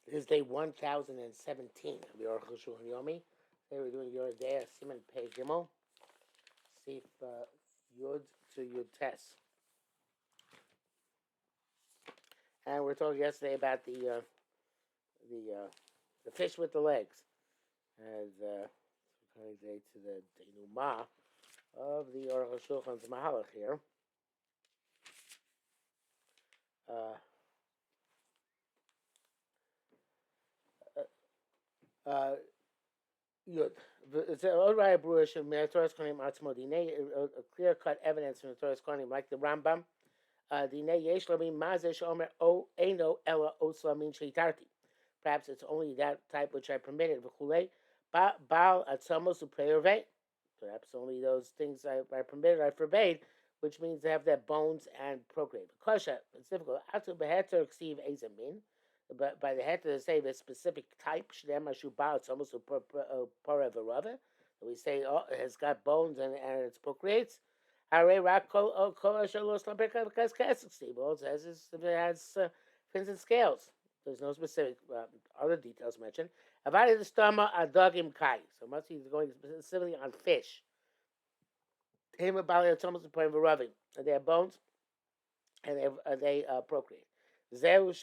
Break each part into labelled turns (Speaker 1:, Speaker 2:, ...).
Speaker 1: This is day 1017 of the Arukh HaShulchan Yomi. Today we're doing Yoreh Deah Siman Pei Gimel, Sif Yud to Yud Tes. And we're talking yesterday about the fish with the legs. And coming today to the denouement of the Arukh HaShulchan's Mahalach here. Yud. It's a clear-cut evidence from the Torah's Kohanim, like the Rambam. Perhaps it's only that type which I permitted. Perhaps only those things I permitted, I forbade, which means they have their bones and procreate. It's difficult. But by the head to say the specific type, it's almost we say it has got bones and it procreates. All it says is if it has fins and scales. There's no specific other details mentioned. Avadi the stomach adagim kai. So must be going specifically on fish. They have bones and they procreate. Perhaps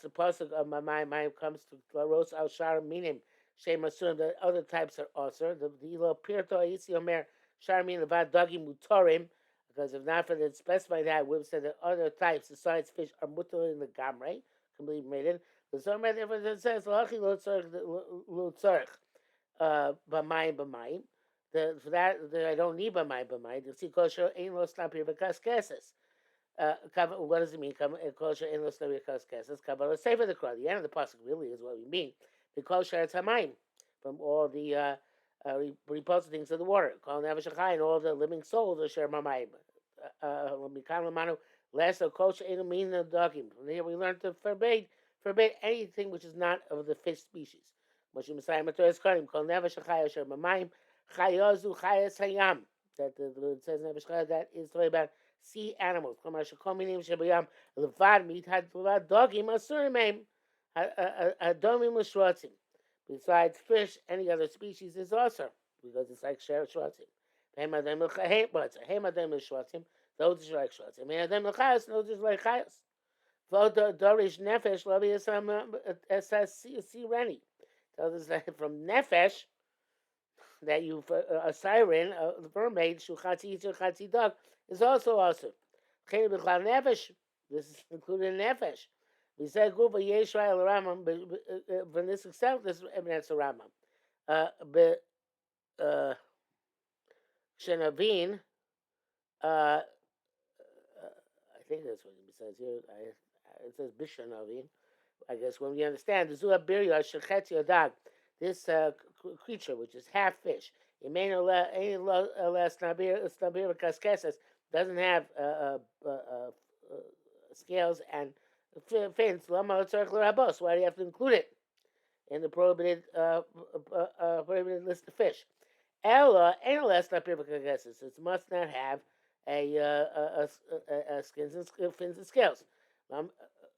Speaker 1: the pasuk of Mamayim comes to Ros al Shar Minim Shem Asurim. The other types are also the Pirto Isi Omer Shar Min Levad Dagi Mutorim, because if not for the specified that, we would say that other types besides fish are mutar in the gamre, completely made in. The Zomer therefore it says Lachi Lo Tzarich B'mayim. For that I don't need B'mayim. The Sikosher Ein Lo Snapir V'Kaskeses. What does it mean? Kosher in the story Kaskesses. Kabbalah Sefer the Quran. The end of the pasuk really is what we mean. The kosher tamayim from all the repulsive things of the water. Kol nefesh and all the living souls are share mamayim. Mikan lamanu less of kosher in mean the dogim. From here we learn to forbid anything which is not of the fish species. Moshe Messiah Matoris Karim Kol nefesh achai share mamayim chayazu chayas hayam. That it says nefesh chai, that is talking about sea animals. Besides fish, any other species is also, because it's like share shvatim. Those is like shvatim. Those is like chayos. Dorish nefesh lavi sea reni. Tells us that from nefesh, that you a siren, a mermaid, shuchatzi dog, is also awesome. Nefesh, this is included in nefesh. We said Guba Yeshua Ramam, but from this itself, this evidence of Ramam. But Shenavin, I think that's what it says here. It says Bishanavin. I guess when we understand the Zuabiria Shechetzi dog, this creature which is half fish, it may no less Snabir Kaskesas, doesn't have scales and fins. Why do you have to include it in the prohibited list of fish? Ella ain't less Snabir Kaskesas. It must not have skins and fins and scales.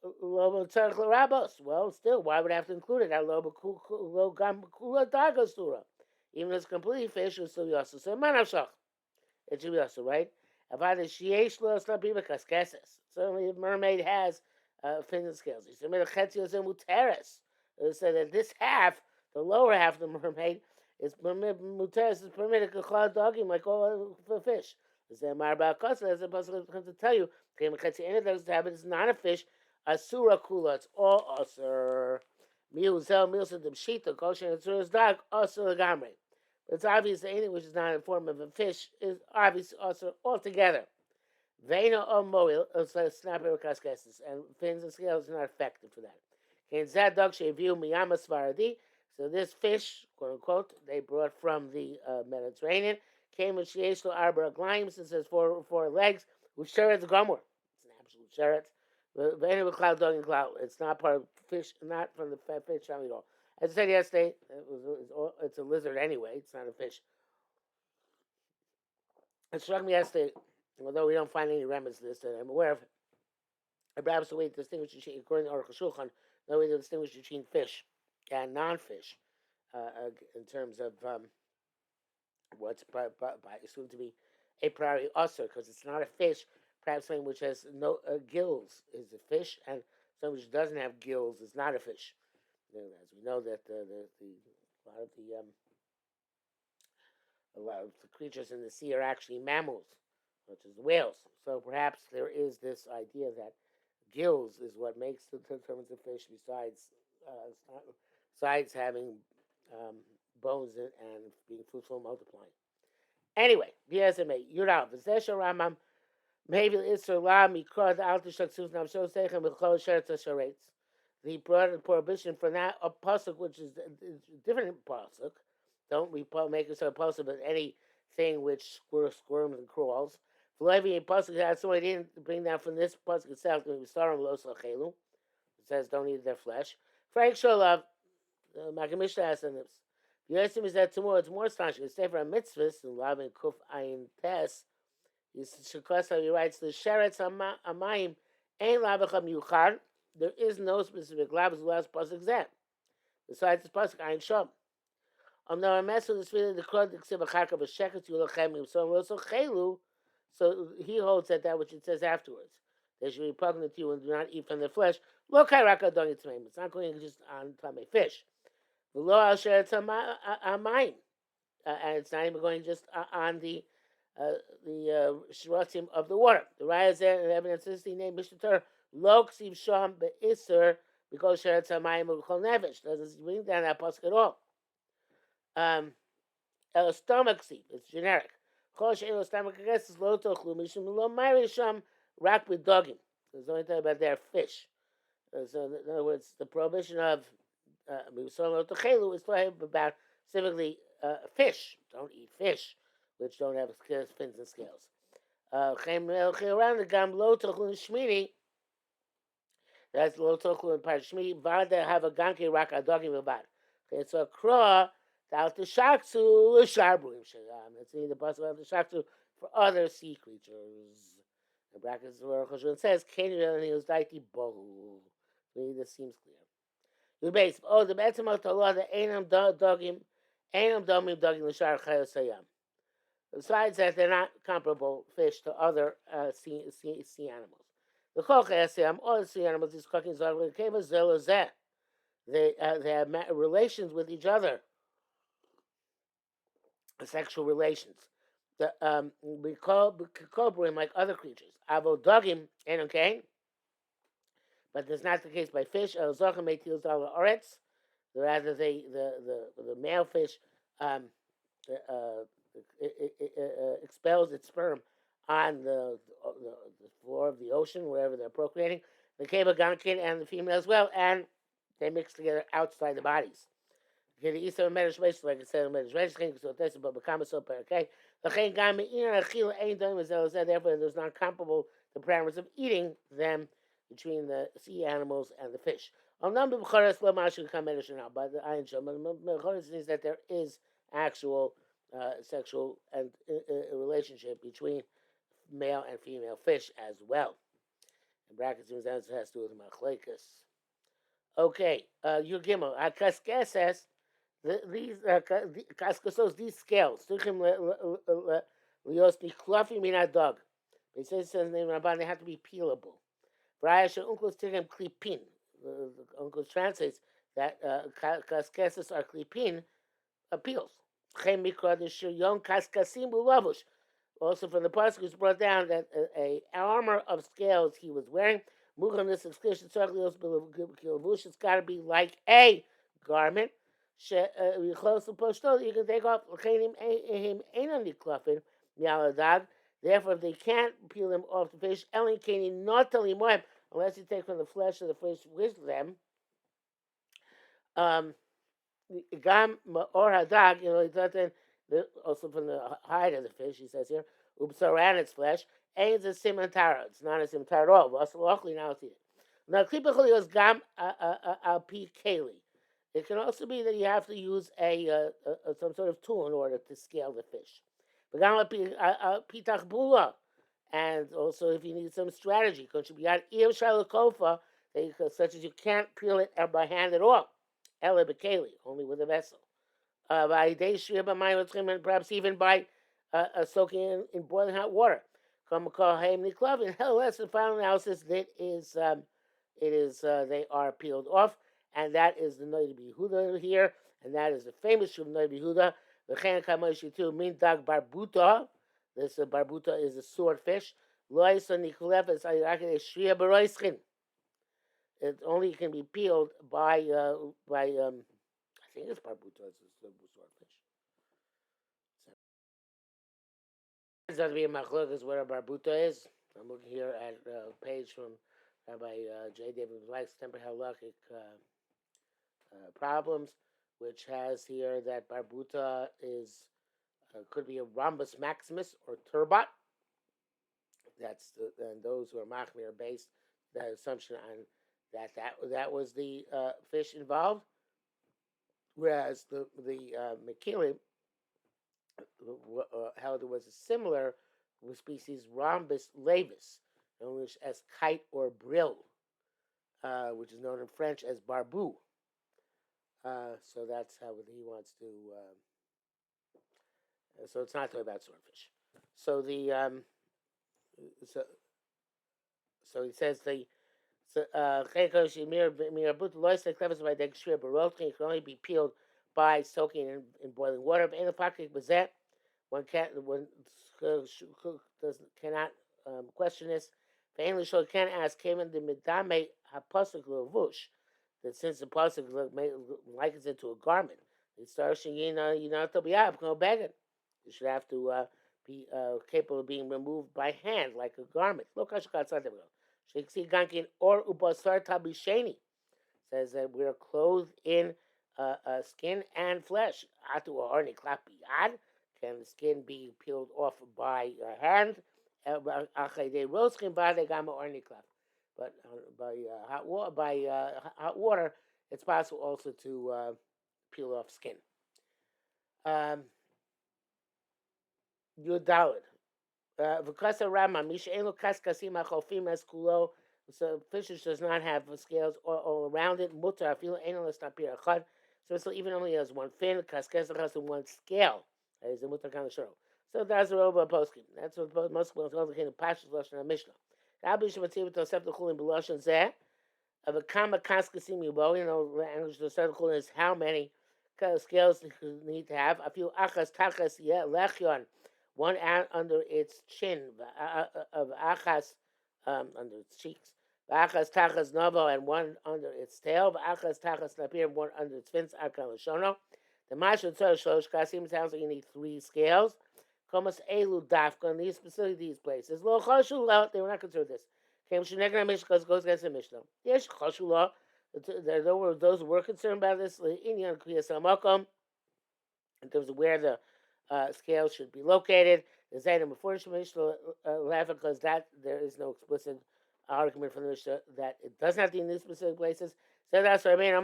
Speaker 1: Well, still, why would I have to include it? Even if it's completely fish, it still be also. So, it should be also, right? Certainly, a mermaid has fins and scales. It said that this half, the lower half of the mermaid, is muteris, is permitted to cloud dogging like all the fish. As a possible to tell you, it's not a fish. Asura kula, it's all asur. Miuzel milsa demshita kosher asura's dog asur gamre. It's obvious that anything which is not in the form of a fish is obvious asur altogether. Vena or moil snapper cascasses, and fins and scales are not effective for that. Can that dog view miyama svaradi? So this fish, quote unquote, they brought from the Mediterranean, came with sheeshlo arbor glimes, it says four legs, with sheretz gomor. It's an absolute sheretz. It's not part of fish, not from the fish family at all. As I said yesterday, it's a lizard anyway. It's not a fish. It struck me yesterday, although we don't find any remnants of this that I'm aware of. perhaps the way to distinguish between, according to Arukh HaShulchan, the way to distinguish between fish and non-fish, in terms of what's assumed to be a priori usher, because it's not a fish. Perhaps something which has no gills is a fish, and something which doesn't have gills is not a fish. As we know that a lot of the creatures in the sea are actually mammals, such as whales. So perhaps there is this idea that gills is what makes the determines of fish, besides having um, bones and being fruitful and multiplying. Anyway, BSMA, Yurav, Zesha Ramam, maybe it's a la mikra the alter shaksuf nam so sechem with chol sheretz sharetz. The prohibition for that a pasuk, which is a different pasuk. Don't we make it so a pasuk, but anything which squirms and crawls. V'levi a pasuk that somebody didn't bring that from this pasuk itself. We start on los achelu. It says don't eat their flesh. Frank Sholav, Magamishna has on this. The Yosim is that tomorrow it's more astonishing. It's for a mitzvah in Lav and Kuf Ayin Tes. He writes the Sheretz Amayim Ein Lavacham Yuchar. There is no specific lav as well as pasuk zeh. Besides this pasuk Ayin Shom. No, I mess with this video. The crowd except a chak of a sheket yulachem so also chelu. So he holds that which it says afterwards. They should be repugnant to you and do not eat from the flesh. Lo kairaka don't eat It's not going just on tame fish. The lo al sheretz amayim, and it's not even going just on the shiratim of the water. The raya there and evidence is the name Mishnah Torah lo ksiv sham beiser because sheretz amayim u'chol nevesh doesn't bring down that pasuk at all. Stomach ksiv, it's generic. Chol she'elo stomach ages lo tochlu mishum lo ma'irisham rak with dogim. There's only talking about their fish. So in other words, the prohibition of is talking about specifically fish. Don't eat fish, which don't have fins and scales. That's lo tochlu in part shmini. Vada have a ganke rak adogim v'bad. It's a craw. Out the shaksu l'sharbrim shagam. It's the possible of the shaksu for other sea creatures. The brackets where Arukh HaShulchan says, "Can you really use daiti bohu?" This seems clear. The base. Oh, the betzim of the law, the einam domim dogim l'shar chayos hayam. Besides that, they're not comparable fish to other sea animals. The chol chayos hayam, all the sea animals, these cooking zog keva zelozeh. They have relations with each other. Sexual relations. We call him like other creatures. Avodogim and okay, but that's not the case by fish. Rather, the male fish expels its sperm on the floor of the ocean wherever they're procreating. The keva gankin and the female as well, and they mix together outside the bodies. Okay, the Easter Medrash, like I said, Medrash, so that's but become so okay. Therefore, there's not comparable the parameters of eating them between the sea animals and the fish. But the Ayin Shom means that there is actual sexual and relationship between male and female fish as well. In brackets, it has to do with machlekes. Okay, your gimel. Akaskes says these scales. Dog. It says in the Ramban they have to be peelable. Uncle translates that kaskeses are klipin, peels. Also from the pasuk it's brought down that a armor of scales he was wearing. It's got to be like a garment. You can take off. Therefore, if they can't peel them off the fish, unless you take from the flesh of the fish with them. Gam or hadag, also from the hide of the fish, he says here, and its flesh, ain't a simantara. It's not a simantara at all. Luckily now it's it. Now, klipacholios gam alpi keli. It can also be that you have to use some sort of tool in order to scale the fish. Pitach bula, And also, if you need some strategy, such as you can't peel it by hand at all, only with a vessel. By day and perhaps even by soaking in boiling hot water. In the final analysis, it is they are peeled off, and that is the Noid Behuda here, and that is the famous Shub Noid Behuda. The Chen Kamoshi too, Min Dag Barbuta. This barbuta is a swordfish. It only can be peeled by I think it's barbuta. It's a swordfish. It's not to be a machlok is what a barbuta is. I'm looking here at a page from Rabbi J. David Black's Temper Halachic Problems, which has here that barbuta is could be a rhombus maximus or turbot. And those who are machmir are based that assumption on that was the fish involved, whereas the Mekili held it was a similar species rhombus lavis, known as kite or brill, which is known in French as barbu. So that's how he wants to. So it's not talking about swordfish. So the so he says the can only be peeled by soaking in boiling water. One cannot question this. Can't ask that since the pasuk likens it to a garment, it's to be up, no begging. You should have to be capable of being removed by hand like a garment. Look, Gankin or Ubasar Tabisheni says that we are clothed in skin and flesh. Atu Arni Klapiyad. Can the skin be peeled off by hand? But by hot water, it's possible also to peel off skin. Yudalid. V'kasa Rama, Misha Elo Kaskasim Achofim as Kulo. So fish does not have scales all around it. Mutar Afil Enolas Tapir Achad. So even only has one fin. Kaskes has one scale. That is the Mutar Kanashoro. So that's the Roba Poskim. That's what most of the kind of Pashas Lashon Mishnah. Rabbi Shemativ Tosef the Chulin Belashon Zeh. Of a Kama Kaskasim Yubo, language Tosef the Chulin is how many scales you need to have. I feel Achas Tachas Lechion. One out under its chin, of achas under its cheeks, achas tachas novo, and one under its tail, achas tachas napir, and one under its fins. Akal shono. The mashal tzor shlosh kasim sounds like you need 3 scales. Komas elu dafka, and specifically these places. Lo chashul, they were not concerned with this. Came shenegna mishkas goes against the mishnah. Yes, chashul. Those who were concerned about this. Inyan kriyas hamakom, in terms of where the scales should be located. The Zaydim before the Mishnah laughing because that there is no explicit argument from the Mishnah that it does not need in these specific places. So that's what I mean.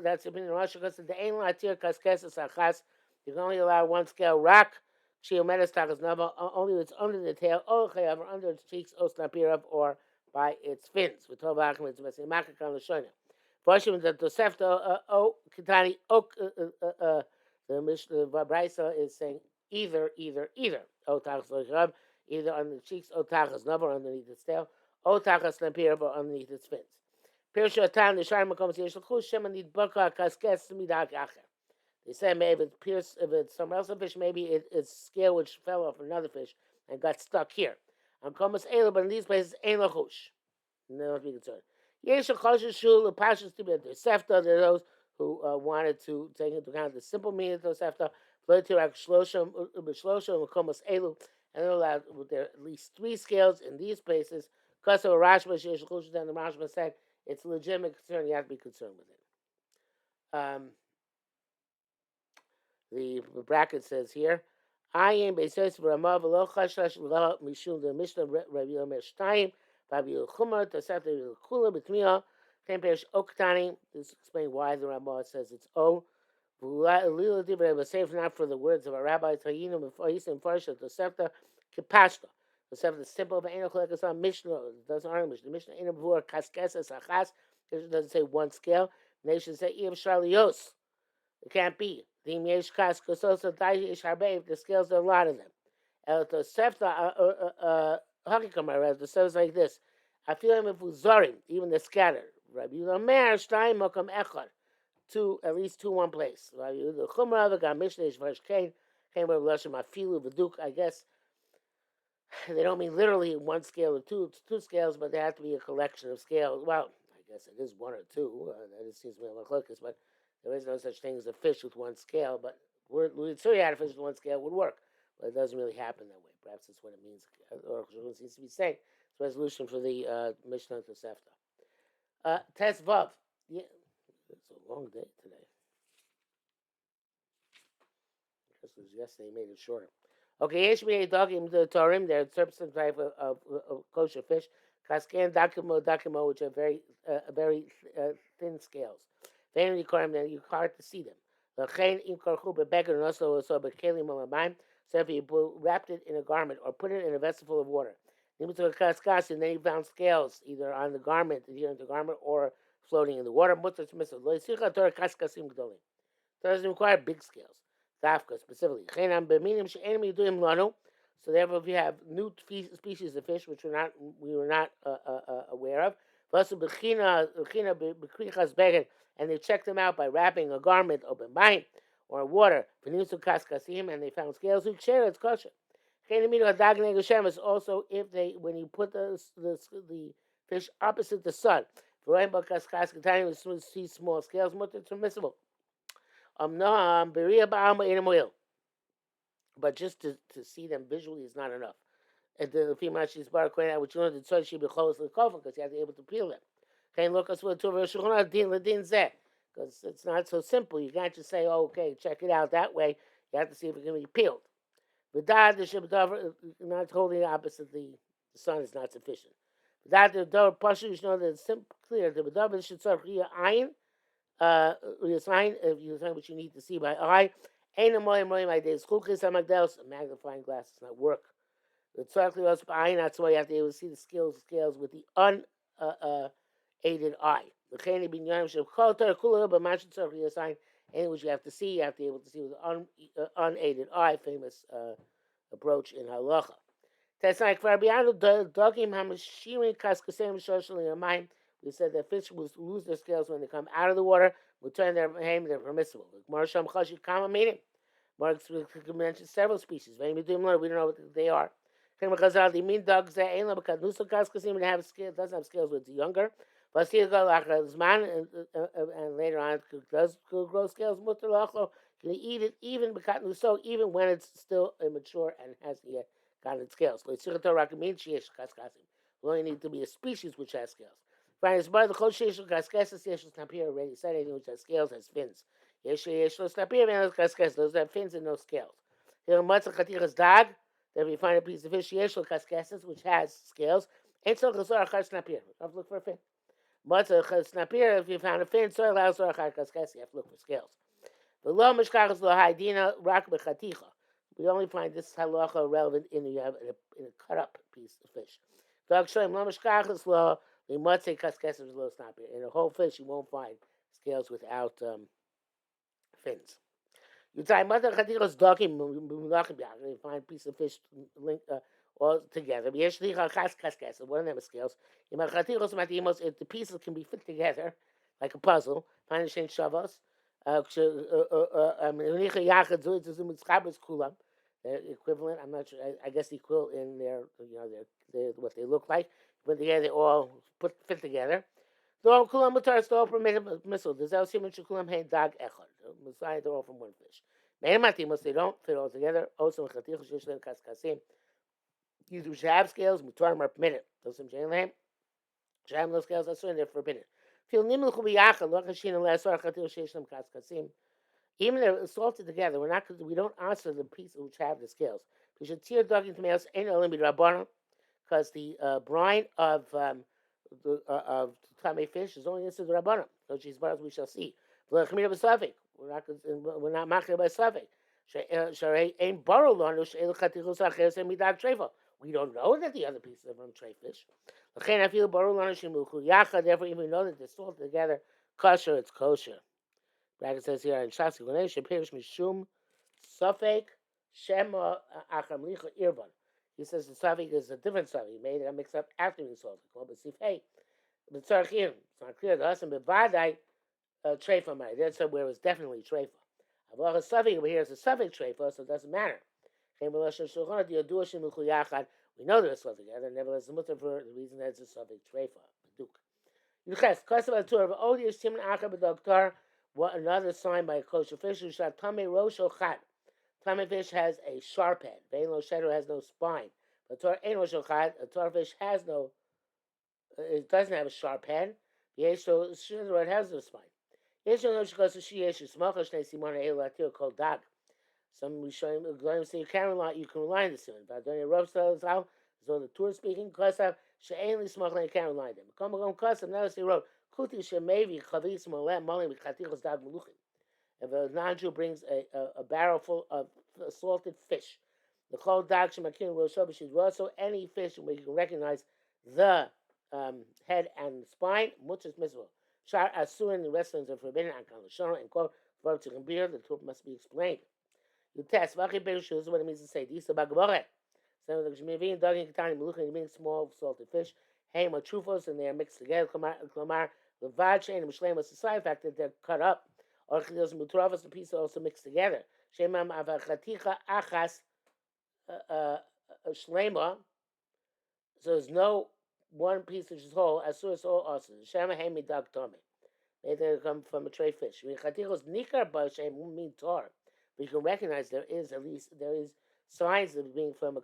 Speaker 1: That's the opinion of Rashi because the Ein Latir Kaskesas Achas. You can only allow one scale rock. Shiomedes Takas Nava only it's under the tail, or under its cheeks, Osnapirav, or by its fins. With Tova Achim, it's Makakan Lashonia. Vashim the Tosefta O Kitani Ok. The Mishnah Brisa is saying either. Otachas loishav, either on the cheeks, otachas navar underneath its tail, otachas lampir, but underneath its fins. Pirsha time the shayim comes here. Shluch shem and baka kaskes midak acher. They say maybe if it's somewhere else a fish, maybe it's scale which fell off another fish and got stuck here. On komas elu, but in these places ain't lachush. No, be concerned. Yesh choshes shul pashas to be the sefta. There are those who wanted to take into account the simple meaning of Tosefta, and they're allowed with there at least 3 scales in these places. Because of Rashba, the Rashba said it's a legitimate concern, you have to be concerned with it. The bracket says here, I am Beisos Rama Velo Chashash Lo Mishum the Mishnah Rabbi Omer Shtayim, Rabbi Chumar, Tosefta Kula B'Tmiya. This explains why the Ramah says it's O. Safe not for the words of a rabbi. Except the simple of Ain't Cholekes on Mishnah. It doesn't argue Mishnah. The Mishnah Ain't B'vur Kaskesas Achas. It doesn't say one scale. They should say Iv Sharlios. It can't be. The Yesh Kaskasos Dai Ish Harbe. The scales are a lot of them. El Tosefta Hakikamar. The says like this. I feel him if Uzarim, even the scattered. Rabbi Yomer Shtayim Mokam Echad. Two, at least two, one place. The Chumrah of the Mishnah is Versh Kain. Came with Lashon Mafilu V'Duk. I guess they don't mean literally one scale or two scales, but they have to be a collection of scales. Well, I guess it is one or two. That seems to be a machlokes, but there is no such thing as a fish with one scale. But Louis had a fish with one scale would work, but it doesn't really happen that way. Perhaps that's what it means. Or seems to be saying it's a resolution for the Mishnah to Sefta. Tes Vav. Yeah, it's a long day today. This was yesterday. Made it shorter. Okay, yesh me dogim the Torim. There are certain type of kosher fish, kasken dakimo, which are very thin scales. Then you call them, then you hard to see them. The chain im karchu bebeker and also bekelim olamayim. So if you wrapped it in a garment or put it in a vessel full of water, then you found scales either on the garment, adhering to the garment, or floating in the water. Mutter to mitzvah. Lo yisicha Torah kaskasim gdolim. Doesn't require big scales. Dafka specifically. So therefore, if you have new species of fish which we were not aware of, and they checked them out by wrapping a garment open by or water, and they found scales, it's kosher. Also, if when you put the fish opposite the sun, you see small scales, it's permissible. But just to see them visually is not enough. And the female she's bar quite which you know the son she be close to the coffin because you have to be able to peel them. Can't look us with because it's not so simple. You can't just say, oh, okay, check it out that way. You have to see if it can be peeled. But that the ship not holding the opposite the sun is not sufficient. But that the door pashu you know that it's clear the bedav should serve iron. Sign if you find what you need to see by eye. Ain't a my days. A magnifying glass does not work. That's why you have to be able to see the scales with the unaided eye. Anything which you have to see, you have to be able to see with the unaided eye. Famous approach in halacha. That's like for we said that fish will lose their scales when they come out of the water. Return their hame, they're permissible. Marsham Chashi Kama meaning. Mark mentioned several species. We don't know what they are. The mean dogs that ain't because Nusakas have scales, doesn't have scales when it's younger. But see, and later on it does grow scales. Can eat it even when it's still immature and hasn't yet gotten its scales. We only need to be a species which has scales. Fine, it's by the whole sheshul kaskesas yeshul snapir already said anything which has scales has fins. Yeshul snapir and kaskesas, those have fins and no scales. Here matzah chatichas dag, then we find a piece of fish yeshul kaskesas which has scales. Ain't so chazor achar snapir. You have to look for a fin. Matzah snapir, if you found a fin, so allows achar kaskesas. You have to look for scales. The lo mishkachas lo haidina rak bechaticha. We only find this halacha relevant in a cut up piece of fish. Dog shoyim lo mishkachas lo. We must say kaskesas is low snapper. In a whole fish, you won't find scales without fins. You tie mother chatichos dokim you find a piece of fish linked all together. One of them is scales. If the pieces can be fit together like a puzzle, find the shavos. The equivalent, I'm not sure. I guess the equivalent in their what they look like. But together they all fit together. They're all kulam mutar, they're all permissible. There's also human shukulam hey dag echad. Messiah, they're all from one fish. Meimatimos, they don't fit all together. Also, chatichos yeshlen kaskasim. These which have scales, mutar are permitted. Those some shein sham no scales, that's when they're forbidden. Feel nimel chubiyachal lo kashin lesor chatichos yeshlen kaskasim. Even if they're salted together, we don't answer the pieces which have the scales. We should tear dogging tomatoes ain't only rabbanon. Because the brine of tamei fish is only inside the rabbanim. So she's bars we shall see. We're not machir by safek. We We don't know that the other pieces are from tray fish. Therefore, even we know that they're salted together, kosher, it's kosher. Bracket says here in Shasi, Mishum Safek Shema Achamlicha Irban. He says the Safek is a different Safek. He made it mixed up after being salted. Called Sifei. But it's not clear to us. And Bevadai Treifa Mai. That's where it was definitely Treifa. Avach Safek over here is a Safek Treifa, so it doesn't matter. We know they're sold together. Nevertheless, the mutter for the reason that it's a Safek Treifa. Yuches, Kosovo tour of Odius Timan Acher B'Doktar. What another sign by a kosher fish? Ushat Tame Rosh Ochat. Tame fish has a sharp head. Vein Lo Shedro has no spine. But Tor Ein Rosh Ochat. A Tor fish has no. It doesn't have a sharp head. Yesho Shedro it has no spine. Yesho No Shikosu Shiyeshu Smocha Shnei Simon Eilatir Kol Dag. Some we show him say you can rely on the simon. But during Rav Stal's out, so the tour speaking Kosav She'ainly Smocha you can't rely on them. Come on Kosav. Now he wrote. If a non-Jew brings a barrel full of salted fish, the cold dag shemakin roshob also any fish where you can recognize the head and spine, much is miserable. Shar asur in the restaurants are forbidden and kalashon and quote verb to beer. The truth must be explained. You test vachi berushu is what it means to say. These are bagavore. Some of the shmivin daging katani meluchin meaning small salted fish. Hey, ma trufos and they are mixed together. Klamar. The vaj and Mishlem was the side fact that they're cut up. Or those mutravas, the pieces also mixed together. Shemam avachaticha achas shlema. So there's no one piece which is whole. Asur is all also. Shema hemi dag tome. They come from a tray fish. Chatichos nikar ba shem mean tar. But you can recognize there is signs of being from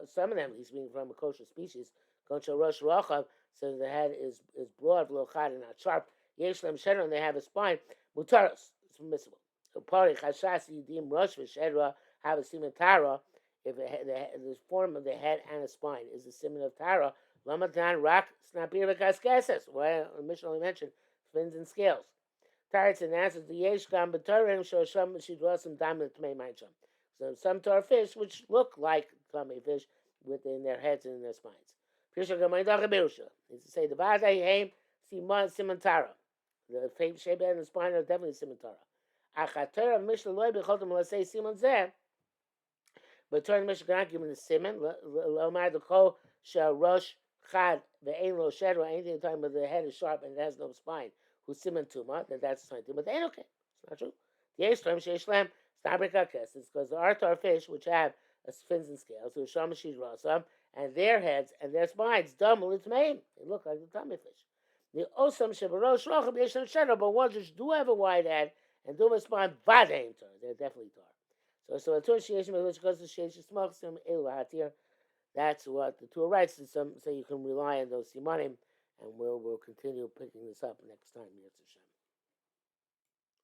Speaker 1: some of them at least being from a kosher species. Koncha rosh rachav. So the head is broad, lochad, and not sharp. Yeshlem shedra, and they have a spine. Mutaros, it's permissible. So pari chashas yidim rosh v'shedra have a siman tara. If the form of the head and a spine is the siman of tara, lamatan rak snapir v'kaskeses. Why the Mishnah only mentioned fins and scales. Taritz and answers the yesh gam b'torim shosham shidrosim diamond tmei ma'acham. So some tar fish which look like tummy fish within their heads and in their spines. Needs to say the Vazai Haim Simantara. The shape and the spine are definitely Simantara. Achatera Mishnah Loy Bechotam, let's say Simon Zeh. But turn Mishnah cannot give him the Simon. Lomar the Ko Shah Rosh Chad, the Ain Lo Shedra, anything talking about the head is sharp and it has no spine. Who's Simon Tuma, that's the same thing. But they ain't okay. It's not true. The Yeshlem Sheshlem, Stabrikakes. It's because the Artar fish, which have fins and scales, so Shamashi Rasam. And their heads and their spines, double its main. They look like the tummy fish. The osam shebarosh rocham yeshem shedra, but ones which do have a wide head and do have a spine, vadeim tar. They're definitely tar. So until sheyeshim, which goes to sheyeshim smachsim elu hatir. That's what the Torah writes. So you can rely on those simanim, and we'll continue picking this up next time. Yetzer Hashem.